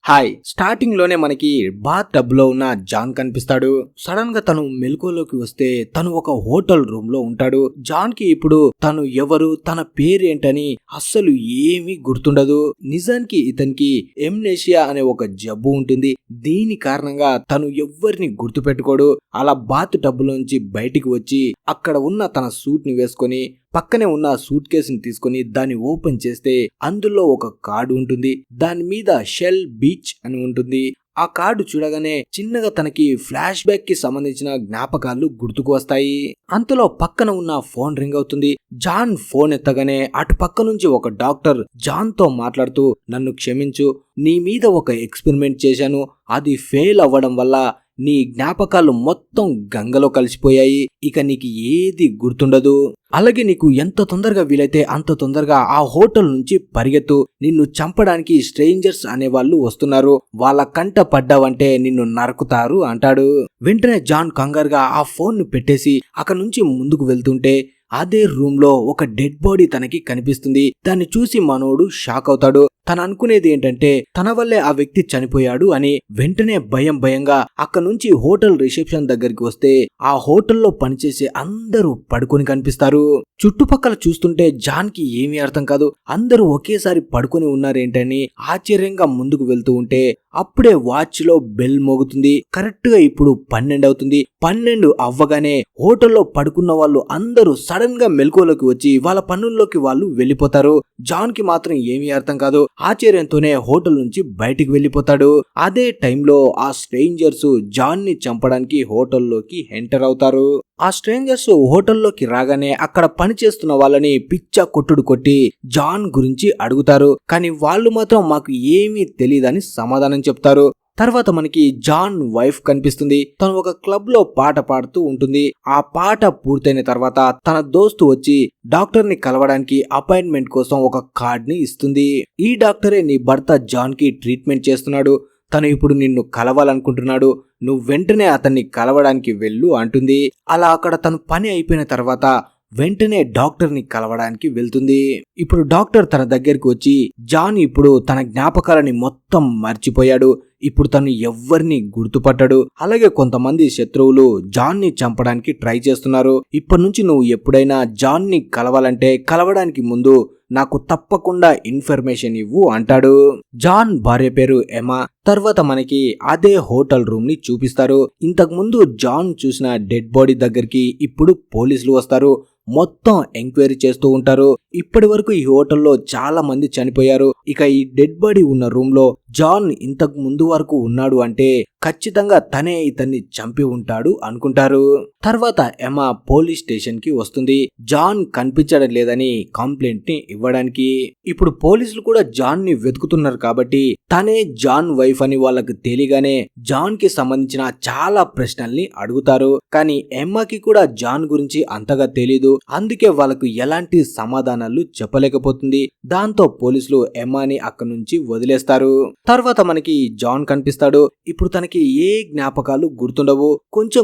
Hi starting లోనే మనకి bath tub లో ఉన్న జాన్ కనిపిస్తాడు. సడన్ గా తను మెలకువలోకి వస్తే తను ఒక హోటల్ రూమ్ లో ఉంటాడు. జాన్ కి ఇప్పుడు తను ఎవరు, తన పేరేంటని అస్సలు ఏమీ గుర్తుండదు. నిజానికి ఇతనికి ఎమ్నేషియా అనే ఒక జబ్బు ఉంటుంది. దీని కారణంగా తను ఎవ్వరిని గుర్తుపెట్టుకోడు. అలా బాత్ టబ్ లోంచి బయటికి వచ్చి అక్కడ ఉన్న తన సూట్ ని వేసుకొని పక్కనే ఉన్న సూట్ కేసుని తీసుకుని దాన్ని ఓపెన్ చేస్తే అందులో ఒక కార్డు ఉంటుంది. దాని మీద షెల్ బీచ్ అని ఉంటుంది. ఆ కార్డు చూడగానే చిన్నగా తనకి ఫ్లాష్ బ్యాక్ కి సంబంధించిన జ్ఞాపకాలు గుర్తుకు వస్తాయి. అంతలో పక్కన ఉన్న ఫోన్ రింగ్ అవుతుంది. జాన్ ఫోన్ ఎత్తగానే అటు పక్క నుంచి ఒక డాక్టర్ జాన్ తో మాట్లాడుతూ, నన్ను క్షమించు, నీ మీద ఒక ఎక్స్పెరిమెంట్ చేశాను, అది ఫెయిల్ అవ్వడం వల్ల నీ జ్ఞాపకాలు మొత్తం గంగలో కలిసిపోయాయి. ఇక నీకు ఏది గుర్తుండదు. అలాగే నీకు ఎంత తొందరగా వీలైతే అంత తొందరగా ఆ హోటల్ నుంచి పరిగెత్తు. నిన్ను చంపడానికి స్ట్రేంజర్స్ అనే వాళ్ళు వస్తున్నారు. వాళ్ళ కంట పడ్డావంటే నిన్ను నరుకుతారు అంటాడు. వెంటనే జాన్ కంగారుగా ఆ ఫోన్ ను పెట్టేసి అక్కడి నుంచి ముందుకు వెళ్తుంటే అదే రూమ్ లో ఒక డెడ్ బాడీ తనకి కనిపిస్తుంది. దాన్ని చూసి మనోడు షాక్ అవుతాడు. తను అనుకునేది ఏంటంటే తన వల్లే ఆ వ్యక్తి చనిపోయాడు అని. వెంటనే భయంగా అక్కడ నుంచి హోటల్ రిసెప్షన్ దగ్గరికి వస్తే ఆ హోటల్లో పనిచేసే అందరూ పడుకొని కనిపిస్తారు. చుట్టుపక్కల చూస్తుంటే జాన్ కి ఏమీ అర్థం కాదు. అందరూ ఒకేసారి పడుకొని ఉన్నారేంటని ఆశ్చర్యంగా ముందుకు వెళ్తూ ఉంటే అప్పుడే వాచ్ లో బెల్ మోగుతుంది. కరెక్ట్ గా ఇప్పుడు 12 అవుతుంది. 12 అవ్వగానే హోటల్లో పడుకున్న వాళ్ళు అందరూ సడన్ గా మెలకువలోకి వచ్చి వాళ్ళ పనుల్లోకి వాళ్ళు వెళ్ళిపోతారు. జాన్ కి మాత్రం ఏమీ అర్థం కాదు. ఆశ్చర్యంతోనే హోటల్ నుంచి బయటికి వెళ్ళిపోతాడు. అదే టైంలో ఆ స్ట్రేంజర్స్ జాన్ ని చంపడానికి హోటల్లోకి ఎంటర్ అవుతారు. ఆ స్ట్రేంజర్స్ హోటల్లోకి రాగానే అక్కడ పనిచేస్తున్న వాళ్ళని పిచ్చ కొట్టుడు కొట్టి జాన్ గురించి అడుగుతారు. కానీ వాళ్ళు మాత్రం మాకు ఏమీ తెలియదని సమాధానం చెప్తారు. తర్వాత మనకి జాన్ వైఫ్ కనిపిస్తుంది. తను ఒక క్లబ్ లో పాట పాడుతూ ఉంటుంది. ఆ పాట పూర్తయిన తర్వాత తన దోస్తు వచ్చి డాక్టర్ ని కలవడానికి అపాయింట్మెంట్ కోసం ఒక కార్డ్ ని ఇస్తుంది. ఈ డాక్టరే నీ భర్త జాన్ కి ట్రీట్మెంట్ చేస్తున్నాడు. తను ఇప్పుడు నిన్ను కలవాలనుకుంటున్నాడు. నువ్వు వెంటనే అతన్ని కలవడానికి వెళ్ళు అంటుంది. అలా అక్కడ తను పని అయిపోయిన తర్వాత వెంటనే డాక్టర్ ని కలవడానికి వెళ్తుంది. ఇప్పుడు డాక్టర్ తన దగ్గరికి వచ్చి జాన్ ఇప్పుడు తన జ్ఞాపకాలని మొత్తం మర్చిపోయాడు. ఇప్పుడు తను ఎవ్వరిని గుర్తుపట్టాడు. అలాగే కొంతమంది శత్రువులు జాన్ ని చంపడానికి ట్రై చేస్తున్నారు. ఇప్పటి నుంచి నువ్వు ఎప్పుడైనా జాన్ ని కలవాలంటే కలవడానికి ముందు నాకు తప్పకుండా ఇన్ఫర్మేషన్ ఇవ్వు అంటాడు. జాన్ భార్య పేరు ఎమా. తర్వాత మనకి అదే హోటల్ రూమ్ ని చూపిస్తారు. ఇంతకు ముందు జాన్ చూసిన డెడ్ బాడీ దగ్గరికి ఇప్పుడు పోలీసులు వస్తారు. మొత్తం ఎంక్వైరీ చేస్తూ ఉంటారు. ఇప్పటి వరకు ఈ హోటల్లో చాలా మంది చనిపోయారు. ఇక ఈ డెడ్ బాడీ ఉన్న రూమ్ లో జాన్ ఇంతకు ముందు వరకు ఉన్నాడు అంటే ఖచ్చితంగా తనే ఇతన్ని చంపి ఉంటాడు అనుకుంటారు. తర్వాత ఎమా పోలీస్ స్టేషన్ కి వస్తుంది. జాన్ కనిపించడం లేదని కంప్లైంట్ ని ఇవ్వడానికి. ఇప్పుడు పోలీసులు కూడా జాన్ ని వెతుకుతున్నారు కాబట్టి తనే జాన్ వైఫ్ అని వాళ్ళకి తెలియగానే జాన్ కి సంబంధించిన చాలా ప్రశ్నల్ని అడుగుతారు. కానీ ఎమ్మాకి కూడా జాన్ గురించి అంతగా తెలీదు. అందుకే వాళ్ళకు ఎలాంటి సమాధానాలు చెప్పలేకపోతుంది. దాంతో పోలీసులు ఎమ్మాని అక్కడి నుంచి వదిలేస్తారు. తర్వాత మనకి జాన్ కనిపిస్తాడు. ఇప్పుడు తనకి ఏ జ్ఞాపకాలు గుర్తుండవు.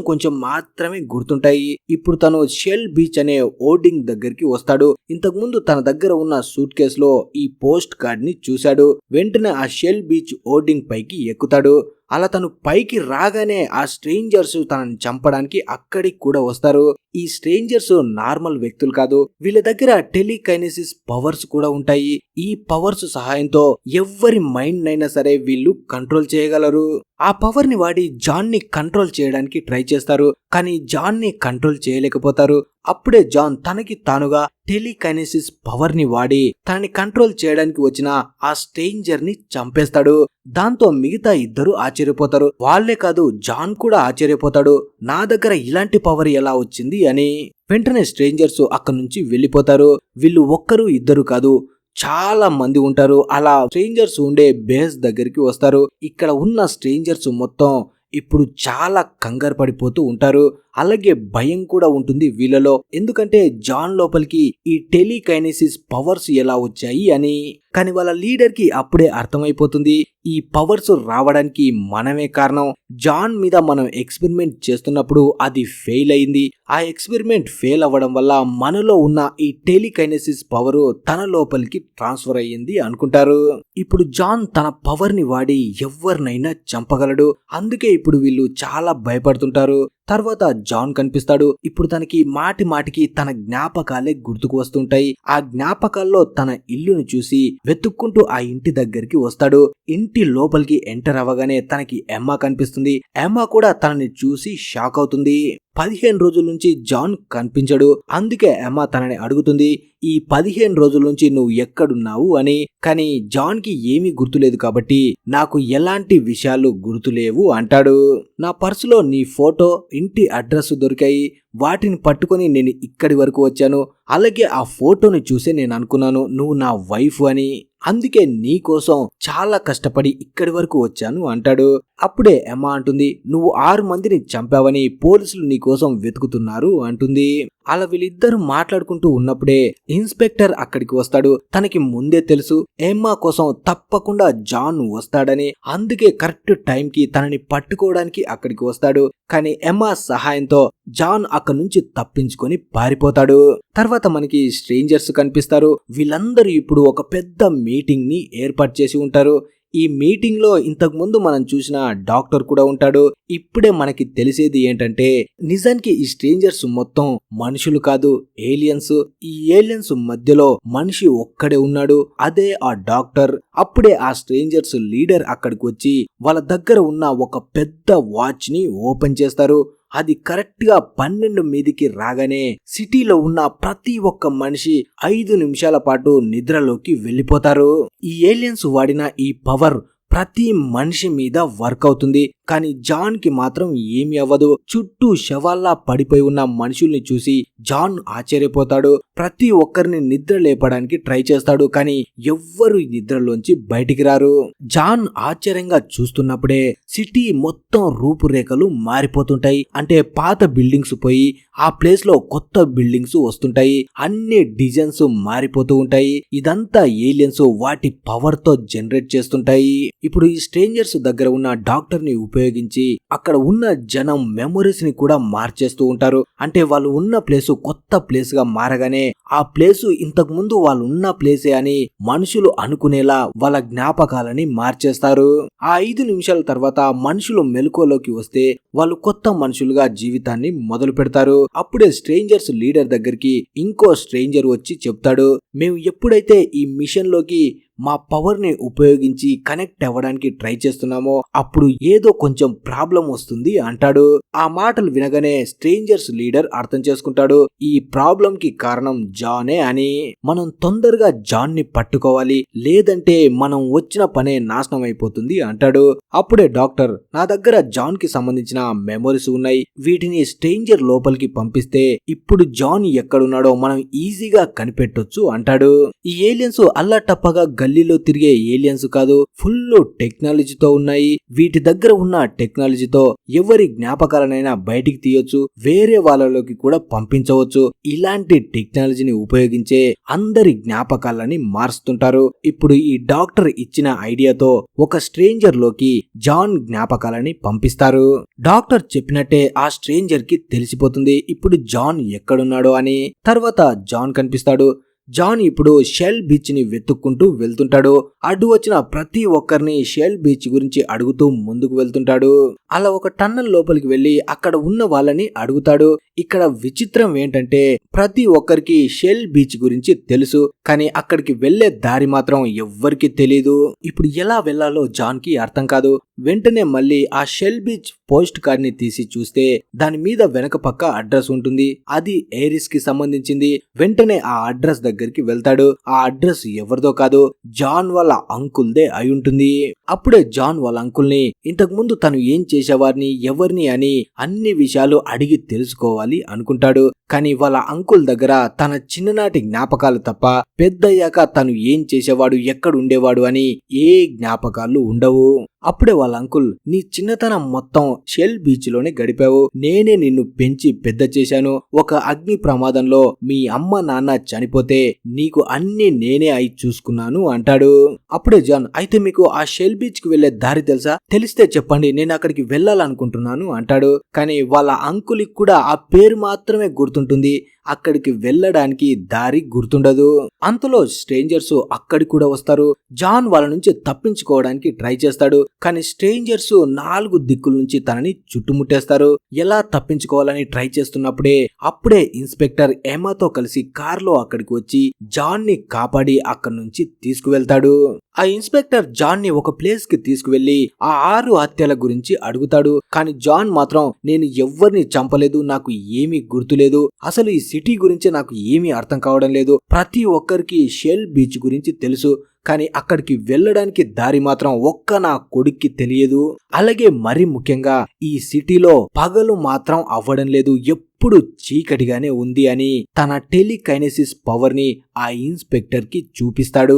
కొంచెం మాత్రమే గుర్తుంటాయి. ఇప్పుడు తను షెల్ బీచ్ అనే ఓర్డింగ్ దగ్గరికి వస్తాడు. ఇంతకు ముందు తన దగ్గర ఉన్న సూట్ కేసులో ఈ పోస్ట్ కార్డ్ ని చూశాడు. వెంటనే ఆ షెల్ బీచ్ ఓర్డింగ్ పైకి ఎక్కుతాడు. అలా తను పైకి రాగానే ఆ స్ట్రేంజర్స్ తనని చంపడానికి అక్కడికి కూడా వస్తారు. ఈ స్ట్రేంజర్స్ నార్మల్ వ్యక్తులు కాదు. వీళ్ళ దగ్గర టెలికైనెసిస్ పవర్స్ కూడా ఉంటాయి. ఈ పవర్స్ సహాయంతో ఎవ్వరి మైండ్ అయినా సరే వీళ్ళు కంట్రోల్ చేయగలరు. ఆ పవర్ ని వాడి జాన్ ని కంట్రోల్ చేయడానికి ట్రై చేస్తారు. కానీ జాన్ ని కంట్రోల్ చేయలేకపోతారు. అప్పుడే జాన్ తనకి తానుగా టెలికైనెసిస్ పవర్ ని వాడి తనని కంట్రోల్ చేయడానికి వచ్చిన ఆ స్ట్రేంజర్ ని చంపేస్తాడు. దాంతో మిగతా ఇద్దరు ఆశ్చర్యపోతారు. వాళ్లే కాదు, జాన్ కూడా ఆశ్చర్యపోతాడు. నా దగ్గర ఇలాంటి పవర్ ఎలా వచ్చింది అని. వెంటనే స్ట్రేంజర్స్ అక్కడి నుంచి వెళ్ళిపోతారు. వీళ్ళు ఒక్కరు ఇద్దరు కాదు, చాలా మంది ఉంటారు. అలా స్ట్రేంజర్స్ ఉండే బేస్ దగ్గరికి వస్తారు. ఇక్కడ ఉన్న స్ట్రేంజర్స్ మొత్తం ఇప్పుడు చాలా కంగారు పడిపోతూ ఉంటారు. అలాగే భయం కూడా ఉంటుంది వీళ్ళలో. ఎందుకంటే జాన్ లోపలికి ఈ టెలికైనెసిస్ పవర్స్ ఎలా వచ్చాయి అని. కానీ వాళ్ళ లీడర్ కి అప్పుడే అర్థమైపోతుంది ఈ పవర్స్ రావడానికి మనమే కారణం. జాన్ మీద మనం ఎక్స్పెరిమెంట్ చేస్తున్నప్పుడు అది ఫెయిల్ అయింది. ఆ ఎక్స్పెరిమెంట్ ఫెయిల్ అవ్వడం వల్ల మనలో ఉన్న ఈ టెలికైనెసిస్ పవర్ తన లోపలికి ట్రాన్స్ఫర్ అయ్యింది అనుకుంటారు. ఇప్పుడు జాన్ తన పవర్ ని వాడి ఎవరినైనా చంపగలడు. అందుకే ఇప్పుడు వీళ్ళు చాలా భయపడుతుంటారు. తర్వాత జాన్ కనిపిస్తాడు. ఇప్పుడు తనకి మాటి మాటికి తన జ్ఞాపకాలే గుర్తుకు వస్తుంటాయి. ఆ జ్ఞాపకాల్లో తన ఇల్లును చూసి వెతుక్కుంటూ ఆ ఇంటి దగ్గరికి వస్తాడు. ఇంటి లోపలికి ఎంటర్ అవ్వగానే తనకి ఎమ్మా కనిపిస్తుంది. ఎమ్మా కూడా తనని చూసి షాక్ అవుతుంది. 15 రోజుల నుంచి జాన్ కనిపించడు. అందుకే ఎమ్మా తనని అడుగుతుంది, ఈ 15 రోజుల నుంచి నువ్వు ఎక్కడున్నావు అని. కానీ జాన్ కి ఏమీ గుర్తులేదు కాబట్టి నాకు ఎలాంటి విషయాలు గుర్తులేవు అంటాడు. నా పర్సులో నీ ఫోటో, ఇంటి అడ్రస్ దొరికాయి. వాటిని పట్టుకొని నేను ఇక్కడి వరకు వచ్చాను. అలాగే ఆ ఫోటోని చూసే నేను అనుకున్నాను నువ్వు నా వైఫ్ అని. అందుకే నీ కోసం చాలా కష్టపడి ఇక్కడి వరకు వచ్చాను అంటాడు. అప్పుడే ఎమ్మా అంటుంది, నువ్వు 6 మందిని చంపావని పోలీసులు నీ కోసం వెతుకుతున్నారు అంటుంది. అలా వీళ్ళిద్దరు మాట్లాడుకుంటూ ఉన్నప్పుడే ఇన్స్పెక్టర్ అక్కడికి వస్తాడు. తనకి ముందే తెలుసు ఎమ్మా కోసం తప్పకుండా జాన్ వస్తాడని. అందుకే కరెక్ట్ టైంకి తనని పట్టుకోవడానికి అక్కడికి వస్తాడు. కానీ ఎమ్మా సహాయంతో జాన్ అక్కడి నుంచి తప్పించుకొని పారిపోతాడు. తర్వాత మనకి స్ట్రేంజర్స్ కనిపిస్తారు. వీళ్ళందరూ ఇప్పుడు ఒక పెద్ద మీటింగ్ ని ఏర్పాటు చేసి ఉంటారు. ఈ మీటింగ్ లో ఇంతకు ముందు మనం చూసిన డాక్టర్ కూడా ఉంటాడు. ఇప్పుడే మనకి తెలిసేది ఏంటంటే నిజానికి ఈ స్ట్రేంజర్స్ మొత్తం మనుషులు కాదు, ఏలియన్స్. ఈ ఏలియన్స్ మధ్యలో మనిషి ఒక్కడే ఉన్నాడు, అదే ఆ డాక్టర్. అప్పుడే ఆ స్ట్రేంజర్స్ లీడర్ అక్కడికి వచ్చి వాళ్ళ దగ్గర ఉన్న ఒక పెద్ద వాచ్ ని ఓపెన్ చేస్తారు. అది కరెక్ట్ గా 12 మీదికి రాగానే సిటీలో ఉన్న ప్రతి ఒక్క మనిషి 5 నిమిషాల పాటు నిద్రలోకి వెళ్ళిపోతారు. ఈ ఏలియన్స్ వాడిన ఈ పవర్ ప్రతి మనిషి మీద వర్క్ అవుతుంది. కానీ జాన్ కి మాత్రం ఏమీ అవ్వదు. చుట్టూ శవాల్లా పడిపోయి ఉన్న మనుషుల్ని చూసి జాన్ ఆశ్చర్యపోతాడు. ప్రతి ఒక్కరిని నిద్ర లేపడానికి ట్రై చేస్తాడు. కానీ ఎవ్వరు నిద్రలోంచి బయటికి రారు. జాన్ ఆశ్చర్యంగా చూస్తున్నప్పుడే సిటీ మొత్తం రూపురేఖలు మారిపోతుంటాయి. అంటే పాత బిల్డింగ్స్ పోయి ఆ ప్లేస్ లో కొత్త బిల్డింగ్స్ వస్తుంటాయి. అన్ని డిజైన్స్ మారిపోతూ ఉంటాయి. ఇదంతా ఏలియన్స్ వాటి పవర్ తో జనరేట్ చేస్తుంటాయి. ఇప్పుడు ఈ స్ట్రేంజర్స్ దగ్గర ఉన్న డాక్టర్ ని ఉపయోగించి అక్కడ ఉన్న జనం మెమొరీస్ ని కూడా మార్చేస్తూ ఉంటారు. అంటే వాళ్ళు ఉన్న ప్లేసు కొత్త ప్లేస్ గా మారగానే ఆ ప్లేసు ఇంతకు ముందు వాళ్ళు ఉన్న ప్లేసే అని మనుషులు అనుకునేలా వాళ్ళ జ్ఞాపకాలని మార్చేస్తారు. ఆ 5 నిమిషాల తర్వాత మనుషులు మెలకువలోకి వస్తే వాళ్ళు కొత్త మనుషులుగా జీవితాన్ని మొదలు పెడతారు. అప్పుడే స్ట్రేంజర్స్ లీడర్ దగ్గరికి ఇంకో స్ట్రేంజర్ వచ్చి చెప్తాడు, మేము ఎప్పుడైతే ఈ మిషన్ లోకి మా పవర్ ని ఉపయోగించి కనెక్ట్ అవ్వడానికి ట్రై చేస్తున్నామో అప్పుడు ఏదో కొంచెం ప్రాబ్లం వస్తుంది అంటాడు. ఆ మాటలు వినగానే స్ట్రేంజర్స్ లీడర్ అర్థం చేసుకుంటాడు, ఈ ప్రాబ్లం కి కారణం జానే అని. మనం తొందరగా జాన్ ని పట్టుకోవాలి, లేదంటే మనం వచ్చిన పనే నాశనం అయిపోతుంది అంటాడు. అప్పుడే డాక్టర్, నా దగ్గర జాన్ కి సంబంధించిన మెమొరీస్ ఉన్నాయి, వీటిని స్ట్రేంజర్ లోపలికి పంపిస్తే ఇప్పుడు జాన్ ఎక్కడున్నాడో మనం ఈజీగా కనిపెట్టొచ్చు అంటాడు. ఈ ఏలియన్స్ అల్లాటప్పగా గల్లీలో తిరిగే ఏలియన్స్ కాదు, ఫుల్ టెక్నాలజీతో ఉన్నాయి. వీటి దగ్గర ఉన్న టెక్నాలజీతో ఎవరి జ్ఞాపకాలనైనా బయటికి తీయొచ్చు, వేరే వాళ్ళలోకి కూడా పంపించవచ్చు. ఇలాంటి టెక్నాలజీని ఉపయోగించే అందరి జ్ఞాపకాలని మారుస్తుంటారు. ఇప్పుడు ఈ డాక్టర్ ఇచ్చిన ఐడియాతో ఒక స్ట్రేంజర్ లోకి జాన్ జ్ఞాపకాలని పంపిస్తారు. డాక్టర్ చెప్పినట్టే ఆ స్ట్రేంజర్ కి తెలిసిపోతుంది ఇప్పుడు జాన్ ఎక్కడున్నాడో అని. తర్వాత జాన్ కనిపిస్తాడు. జాన్ ఇప్పుడు షెల్ బీచ్ ని వెతుక్కుంటూ వెళ్తుంటాడు. అడ్డు వచ్చిన ప్రతి ఒక్కరిని షెల్ బీచ్ గురించి అడుగుతూ ముందుకు వెళ్తుంటాడు. అలా ఒక టన్నల్ లోపలికి వెళ్లి అక్కడ ఉన్న వాళ్ళని అడుగుతాడు. ఇక్కడ విచిత్రం ఏంటంటే ప్రతి ఒక్కరికి షెల్ బీచ్ గురించి తెలుసు, కానీ అక్కడికి వెళ్లే దారి మాత్రం ఎవ్వరికి తెలీదు. ఇప్పుడు ఎలా వెళ్లాలో జాన్ కి అర్థం కాదు. వెంటనే మళ్ళీ ఆ షెల్ బీచ్ పోస్ట్ కార్డ్ ని తీసి చూస్తే దాని మీద వెనక పక్క అడ్రస్ ఉంటుంది. అది ఏరిస్ కి సంబంధించింది. వెంటనే ఆ అడ్రస్ దగ్గరికి వెళ్తాడు. ఆ అడ్రస్ ఎవరిదో కాదు, జాన్ వాళ్ళ అంకుల్దే అయి ఉంటుంది. అప్పుడే జాన్ వాళ్ళ అంకుల్ ని ఇంతకు ముందు తను ఏం చేసేవారిని ఎవరిని అని అన్ని విషయాలు అడిగి తెలుసుకోవాలి అనుకుంటాడు. కానీ వాళ్ళ అంకుల్ దగ్గర తన చిన్ననాటి జ్ఞాపకాలు తప్ప పెద్దయ్యాక తను ఏం చేసేవాడు, ఎక్కడ ఉండేవాడు అని ఏ జ్ఞాపకాలు ఉండవు. అప్పుడే వాళ్ళ అంకుల్, నీ చిన్నతనం మొత్తం షెల్ బీచ్ లోనే గడిపావు, నేనే నిన్ను పెంచి పెద్ద చేశాను, ఒక అగ్ని ప్రమాదంలో మీ అమ్మ నాన్న చనిపోతే నీకు అన్ని నేనే అయి చూసుకున్నాను అంటాడు. అప్పుడే జాన్, అయితే మీకు ఆ షెల్ బీచ్ కి వెళ్లే దారి తెలుసా? తెలిస్తే చెప్పండి, నేను అక్కడికి వెళ్ళాలనుకుంటున్నాను అంటాడు. కానీ వాళ్ళ అంకుల్ కూడా ఆ పేరు మాత్రమే గుర్తుంటుంది, అక్కడికి వెళ్ళడానికి దారి గుర్తుండదు. అంతలో స్ట్రేంజర్స్ అక్కడికి కూడా వస్తారు. జాన్ వాళ్ళ నుంచి తప్పించుకోవడానికి ట్రై చేస్తాడు, కానీ స్ట్రేంజర్స్ 4 దిక్కుల నుంచి తనని చుట్టుముట్టేస్తారు. ఎలా తప్పించుకోవాలని ట్రై చేస్తున్నప్పుడే అప్పుడే ఇన్స్పెక్టర్ ఎమాతో కలిసి కార్లో అక్కడికి వచ్చి జాన్ ని కాపాడి అక్కడి నుంచి తీసుకువెళ్తాడు. ఆ ఇన్స్పెక్టర్ జాన్ ని ఒక ప్లేస్ కి తీసుకువెళ్లి ఆ 6 హత్యల గురించి అడుగుతాడు. కానీ జాన్ మాత్రం, నేను ఎవ్వరిని చంపలేదు, నాకు ఏమీ గుర్తులేదు, అసలు ఈ సిటీ గురించి నాకు ఏమీ అర్థం కావడం లేదు, ప్రతి ఒక్కరికి షెల్ బీచ్ గురించి తెలుసు, కానీ అక్కడికి వెళ్ళడానికి దారి మాత్రం ఒక్క నా కొడుక్కి తెలియదు, అలాగే మరీ ముఖ్యంగా ఈ సిటీలో పగలు మాత్రం అవ్వడం లేదు, ఎప్పుడు చీకటిగానే ఉంది అని తన టెలికైనెసిస్ పవర్ ని ఆ ఇన్స్పెక్టర్ కి చూపిస్తాడు.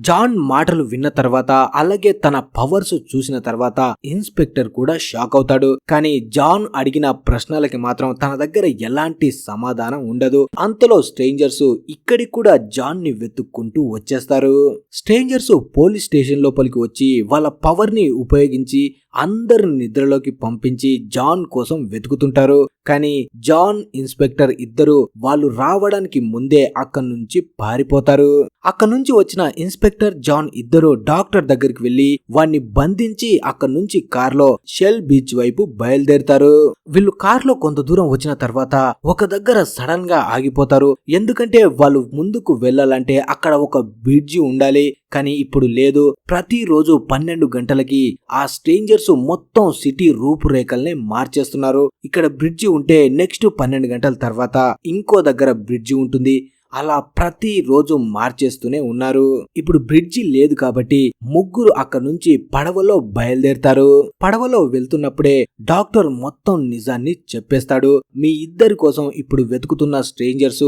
జాన్ మాటలు విన్న తర్వాత అలాగే తన పవర్స్ చూసిన తర్వాత ఇన్స్పెక్టర్ కూడా షాక్ అవుతాడు. కానీ జాన్ అడిగిన ప్రశ్నలకి మాత్రం తన దగ్గర ఎలాంటి సమాధానం ఉండదు. అంతలో స్ట్రేంజర్స్ ఇక్కడికి కూడా జాన్ ని వెతుక్కుంటూ వచ్చేస్తారు. స్ట్రేంజర్స్ పోలీస్ స్టేషన్ లోపలికి వచ్చి వాళ్ళ పవర్ ని ఉపయోగించి అందరు నిద్రలోకి పంపించి జాన్ కోసం వెతుకుతుంటారు. కానీ జాన్, ఇన్స్పెక్టర్ ఇద్దరు వాళ్ళు రావడానికి ముందే అక్కడి నుంచి పారిపోతారు. అక్కడి నుంచి వచ్చిన ఇన్స్పెక్టర్, జాన్ ఇద్దరు డాక్టర్ దగ్గరికి వెళ్లి వాణ్ణి బంధించి అక్కడి నుంచి కార్లో షెల్ బీచ్ వైపు బయలుదేరుతారు. వీళ్ళు కార్లో కొంత దూరం వచ్చిన తర్వాత ఒక దగ్గర సడన్ గా ఆగిపోతారు. ఎందుకంటే వాళ్ళు ముందుకు వెళ్లాలంటే అక్కడ ఒక బ్రిడ్జి ఉండాలి, కానీ ఇప్పుడు లేదు. ప్రతిరోజు 12 గంటలకి ఆ స్ట్రేంజర్స్ మొత్తం సిటీ రూపురేఖల్ని మార్చేస్తున్నారు. ఇక్కడ బ్రిడ్జి ఉంటే నెక్స్ట్ 12 గంటల తర్వాత ఇంకో దగ్గర బ్రిడ్జి ఉంటుంది, అలా ప్రతి రోజు మార్చేస్తూనే ఉన్నారు. ఇప్పుడు బ్రిడ్జి లేదు కాబట్టి ముగ్గురు అక్కడి నుంచి పడవలో బయలుదేరుతారు. పడవలో వెళ్తున్నప్పుడే డాక్టర్ మొత్తం నిజాన్ని చెప్పేస్తాడు. మీ ఇద్దరి కోసం ఇప్పుడు వెతుకుతున్న స్ట్రేంజర్స్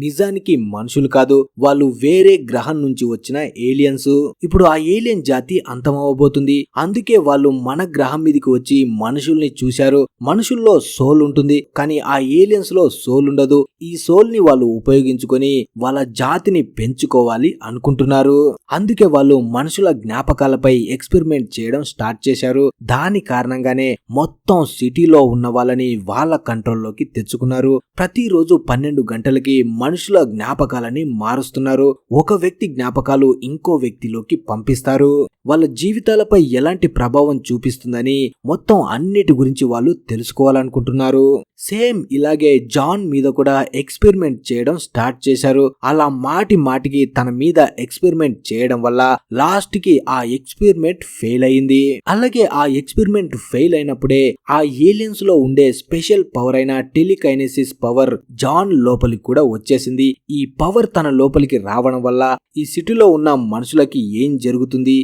నిజానికి మనుషులు కాదు, వాళ్ళు వేరే గ్రహం నుంచి వచ్చిన ఏలియన్స్. ఇప్పుడు ఆ ఏలియన్ జాతి అంతమవబోతుంది, అందుకే వాళ్ళు మన గ్రహం మీదకి వచ్చి మనుషుల్ని చూశారు. మనుషుల్లో సోల్ ఉంటుంది, కానీ ఆ ఏలియన్స్ లో సోల్ ఉండదు. ఈ సోల్ ని వాళ్ళు ఉపయోగించుకొని వాళ్ళ జాతిని పెంచుకోవాలి అనుకుంటున్నారు. అందుకే వాళ్ళు మనుషుల జ్ఞాపకాలపై ఎక్స్పెరిమెంట్ చేయడం స్టార్ట్ చేశారు. దాని కారణంగానే మొత్తం సిటీలో ఉన్న వాళ్ళని వాళ్ళ కంట్రోల్లోకి తెచ్చుకున్నారు. ప్రతిరోజు 12 గంటలకి మనుషుల జ్ఞాపకాలని మారుస్తున్నారు. ఒక వ్యక్తి జ్ఞాపకాలు ఇంకో వ్యక్తిలోకి పంపిస్తారు. వాళ్ళ జీవితాలపై ఎలాంటి ప్రభావం చూపిస్తుందని మొత్తం అన్నిటి గురించి వాళ్ళు తెలుసుకోవాలనుకుంటున్నారు. సేమ్ ఇలాగే జాన్ మీద కూడా ఎక్స్పెరిమెంట్ చేయడం స్టార్ట్ చేశారు. అలా మాటి మాటికి తన మీద ఎక్స్పెరిమెంట్ చేయడం వల్ల లాస్ట్ కి ఆ ఎక్స్పెరిమెంట్ ఫెయిల్ అయింది. అలాగే ఆ ఎక్స్పెరిమెంట్ ఫెయిల్ అయినప్పుడే ఆ ఏలియన్స్ లో ఉండే స్పెషల్ పవర్ అయిన టెలికైనెసిస్ పవర్ జాన్ లోపలికి కూడా వచ్చేసింది. ఈ పవర్ తన లోపలికి రావడం వల్ల ఈ సిటీలో ఉన్న మనుషులకి ఏం జరుగుతుంది,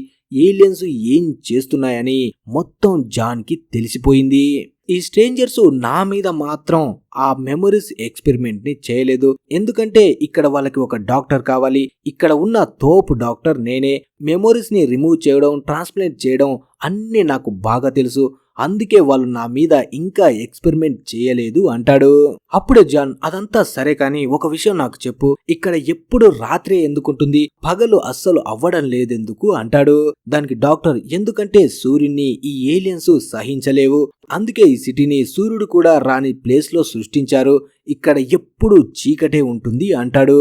ఏలియన్స్ ఏం చేస్తున్నాయని మొత్తం జాన్ కి తెలిసిపోయింది. ఈ స్ట్రేంజర్స్ నా మీద మాత్రం ఆ మెమరీస్ ఎక్స్పెరిమెంట్ ని చేయలేదు, ఎందుకంటే ఇక్కడ వాళ్ళకి ఒక డాక్టర్ కావాలి, ఇక్కడ ఉన్న తోపు డాక్టర్ నేనే. మెమరీస్ ని రిమూవ్ చేయడం, ట్రాన్స్ప్లాంట్ చేయడం అన్ని నాకు బాగా తెలుసు, అందుకే వాళ్ళు నా మీద ఇంకా ఎక్స్పెరిమెంట్ చేయలేదు అంటాడు. అప్పుడే జాన్, అదంతా సరే కానీ ఒక విషయం నాకు చెప్పు, ఇక్కడ ఎప్పుడు రాత్రి ఎందుకుంటుంది, పగలు అస్సలు అవ్వడం లేదెందుకు అంటాడు. దానికి డాక్టర్, ఎందుకంటే సూర్యుని ఈ ఏలియన్స్ సహించలేవు, అందుకే ఈ సిటీని సూర్యుడు కూడా రాని ప్లేస్ లో సృష్టించారు, ఇక్కడ ఎప్పుడు చీకటే ఉంటుంది అంటాడు.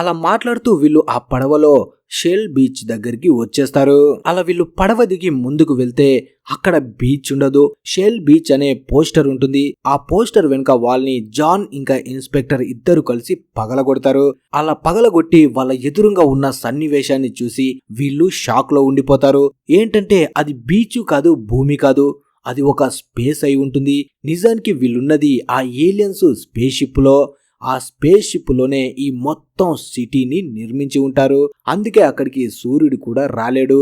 అలా మాట్లాడుతూ వీళ్ళు ఆ పడవలో షెల్ బీచ్ దగ్గరికి వచ్చేస్తారు. అలా వీళ్ళు పడవ దిగి ముందుకు వెళ్తే అక్కడ బీచ్ ఉండదు, షెల్ బీచ్ అనే పోస్టర్ ఉంటుంది. ఆ పోస్టర్ వెనుక వాళ్ళని జాన్ ఇంకా ఇన్స్పెక్టర్ ఇద్దరు కలిసి పగలగొడతారు. అలా పగలగొట్టి వాళ్ళ ఎదురుగా ఉన్న సన్నివేశాన్ని చూసి వీళ్ళు షాక్ లో ఉండిపోతారు. ఏంటంటే అది బీచ్ కాదు, భూమి కాదు, అది ఒక స్పేస్ అయి ఉంటుంది. నిజానికి వీళ్ళున్నది ఆ ఏలియన్స్ స్పేస్ షిప్ లో. ఆ స్పేస్ షిప్ లోనే ఈ మొత్తం సిటీని నిర్మించి ఉంటారు, అందుకే అక్కడికి సూర్యుడు కూడా రాలేడు.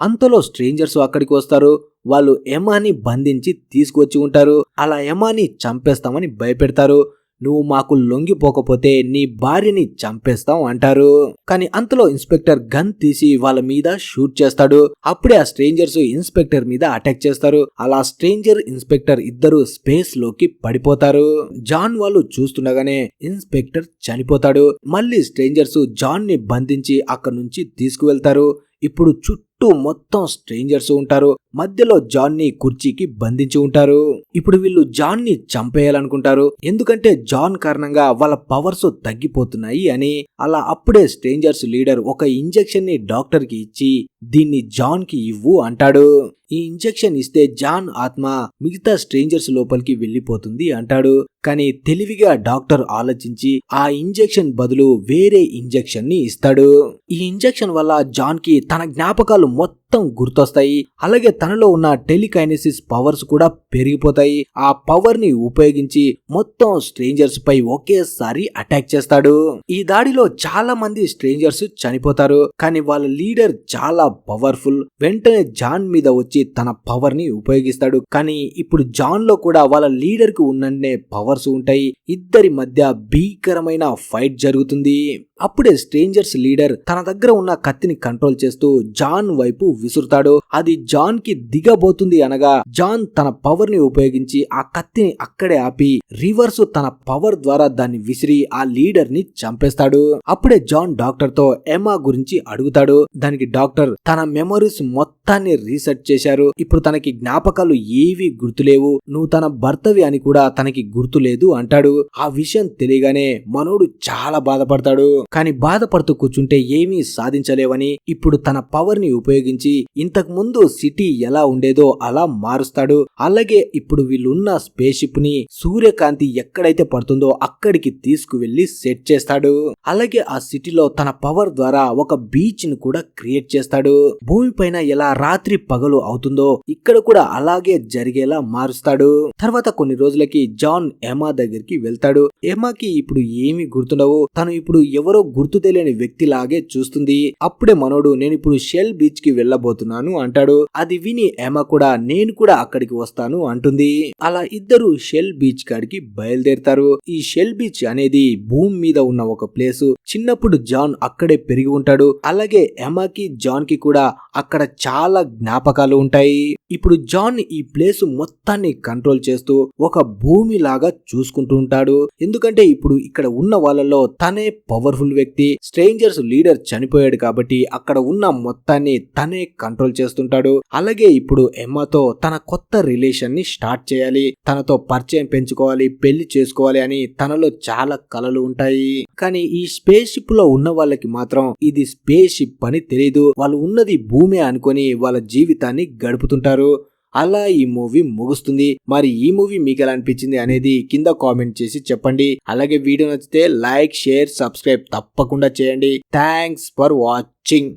అంతలో స్ట్రేంజర్స్ అక్కడికి వస్తారు. వాళ్ళు ఎమాని బంధించి తీసుకొచ్చి ఉంటారు. అలా ఎమాని చంపేస్తామని భయపెడతారు. నువ్వు మాకు లొంగిపోకపోతే నీ భార్యని చంపేస్తాం అంటారు. కానీ అంతలో ఇన్స్పెక్టర్ గన్ తీసి వాళ్ళ మీద షూట్ చేస్తాడు. అప్పుడే ఆ స్ట్రేంజర్స్ ఇన్స్పెక్టర్ మీద అటాక్ చేస్తారు. అలా స్ట్రేంజర్ ఇన్స్పెక్టర్ ఇద్దరు స్పేస్ లోకి పడిపోతారు. జాన్ వాళ్ళు చూస్తుండగానే ఇన్స్పెక్టర్ చనిపోతాడు. మళ్ళీ స్ట్రేంజర్స్ జాన్ ని బంధించి అక్కడి నుంచి తీసుకువెళ్తారు. ఇప్పుడు చుట్టూ మొత్తం స్ట్రేంజర్స్ ఉంటారు. మధ్యలో జాన్ ని కుర్చీకి బంధించి ఉంటారు. ఇప్పుడు వీళ్ళు జాన్ ని చంపేయాలనుకుంటారు. ఎందుకంటే జాన్ కారణంగా వాళ్ళ పవర్స్ తగ్గిపోతున్నాయి అని. అలా అప్పుడే స్ట్రేంజర్స్ లీడర్ ఒక ఇంజెక్షన్ ని డాక్టర్ కి ఇచ్చి దీన్ని జాన్ కి ఇవ్వు అంటాడు. ఈ ఇంజెక్షన్ ఇస్తే జాన్ ఆత్మ మిగతా స్ట్రేంజర్స్ లోపలికి వెళ్లిపోతుంది అంటాడు. కానీ తెలివిగా డాక్టర్ ఆలోచించి ఆ ఇంజెక్షన్ బదులు వేరే ఇంజెక్షన్ ని ఇస్తాడు. ఈ ఇంజెక్షన్ వల్ల జాన్ కి తన జ్ఞాపకాలు మొత్తం గుర్తొస్తాయి. అలాగే తనలో ఉన్న టెలికైనెసిస్ పవర్స్ కూడా పెరిగిపోతాయి. ఆ పవర్ ని ఉపయోగించి మొత్తం స్ట్రేంజర్స్ పై ఒకేసారి అటాక్ చేస్తాడు. ఈ దాడిలో చాలా మంది స్ట్రేంజర్స్ చనిపోతారు. కానీ వాళ్ళ లీడర్ చాలా పవర్ఫుల్. వెంటనే జాన్ మీద వచ్చి తన పవర్ ని ఉపయోగిస్తాడు. కానీ ఇప్పుడు జాన్ లో కూడా వాళ్ళ లీడర్ కు ఉన్నన్నే పవర్స్ ఉంటాయి. ఇద్దరి మధ్య భీకరమైన ఫైట్ జరుగుతుంది. అప్పుడే స్ట్రేంజర్స్ లీడర్ తన దగ్గర ఉన్న కత్తిని కంట్రోల్ చేస్తూ జాన్ వైపు విసురుతాడు. అది జాన్ కి దిగబోతుంది అనగా జాన్ తన పవర్ ని ఉపయోగించి ఆ కత్తిని అక్కడే ఆపి రివర్స్ తన పవర్ ద్వారా దాన్ని విసిరి ఆ లీడర్ ని చంపేస్తాడు. అప్పుడే జాన్ డాక్టర్ తో ఎమ్మా గురించి అడుగుతాడు. దానికి డాక్టర్ తన మెమరీస్ మొత్తాన్ని రీసెట్ చేశారు. ఇప్పుడు తనకి జ్ఞాపకాలు ఏవి గుర్తులేవు. నువ్వు తన భర్తవి అని కూడా తనకి గుర్తులేదు అంటాడు. ఆ విషయం తెలియగానే మనోడు చాలా బాధపడతాడు. కానీ బాధపడుతూ కూర్చుంటే ఏమీ సాధించలేవని ఇప్పుడు తన పవర్ ని ఉపయోగించి ఇంతకు ముందు సిటీ ఎలా ఉండేదో అలా మారుస్తాడు. అలాగే ఇప్పుడు వీళ్ళున్న స్పేస్ షిప్ ని సూర్యకాంతి ఎక్కడైతే పడుతుందో అక్కడికి తీసుకువెళ్లి సెట్ చేస్తాడు. అలాగే ఆ సిటీలో తన పవర్ ద్వారా ఒక బీచ్ ని కూడా క్రియేట్ చేస్తాడు. భూమి పైన ఎలా రాత్రి పగలు అవుతుందో ఇక్కడ కూడా అలాగే జరిగేలా మారుస్తాడు. తర్వాత కొన్ని రోజులకి జాన్ ఎమా దగ్గరికి వెళ్తాడు. ఎమాకి ఇప్పుడు ఏమీ గుర్తుండవు. తను ఇప్పుడు ఎవరో గుర్తు తెలియని వ్యక్తిలాగే చూస్తుంది. అప్పుడే మనోడు నేను ఇప్పుడు షెల్ బీచ్ కి వెళ్ళబోతున్నాను అంటాడు. అది విని ఎమా కూడా నేను కూడా అక్కడికి వస్తాను అంటుంది. అలా ఇద్దరు షెల్ బీచ్ కాడికి బయలుదేరతారు. ఈ షెల్ బీచ్ అనేది భూమి మీద ఉన్న ఒక ప్లేస్. చిన్నప్పుడు జాన్ అక్కడే పెరిగి ఉంటాడు. అలాగే ఎమాకి జాన్ కి కూడా అక్కడ చాలా జ్ఞాపకాలు ఉంటాయి. ఇప్పుడు జాన్ ఈ ప్లేస్ మొత్తాన్ని కంట్రోల్ చేస్తూ ఒక భూమి లాగా చూసుకుంటూ ఉంటాడు. ఎందుకంటే ఇప్పుడు ఇక్కడ ఉన్న వాళ్ళలో తనే పవర్ఫుల్ వ్యక్తి. స్ట్రేంజర్స్ లీడర్ చనిపోయాడు కాబట్టి అక్కడ ఉన్న మొత్తాన్ని తనే కంట్రోల్ చేస్తుంటాడు. అలాగే ఇప్పుడు ఎమ్మాతో తన కొత్త రిలేషన్ ని స్టార్ట్ చేయాలి. తనతో పరిచయం పెంచుకోవాలి, పెళ్లి చేసుకోవాలి అని తనలో చాలా కలలు ఉంటాయి. కానీ ఈ స్పేస్ షిప్ లో ఉన్న వాళ్ళకి మాత్రం ఇది స్పేస్ షిప్ అని తెలియదు. వాళ్ళు ఉన్నది భూమి అనుకొని వాళ్ళ జీవితాన్ని గడుపుతుంటారు. అలా ఈ మూవీ ముగుస్తుంది. మరి ఈ మూవీ మీకు ఎలా అనిపించింది అనేది కింద కామెంట్ చేసి చెప్పండి. అలాగే వీడియో నచ్చితే లైక్, షేర్, సబ్స్క్రైబ్ తప్పకుండా చేయండి. Thanks for watching.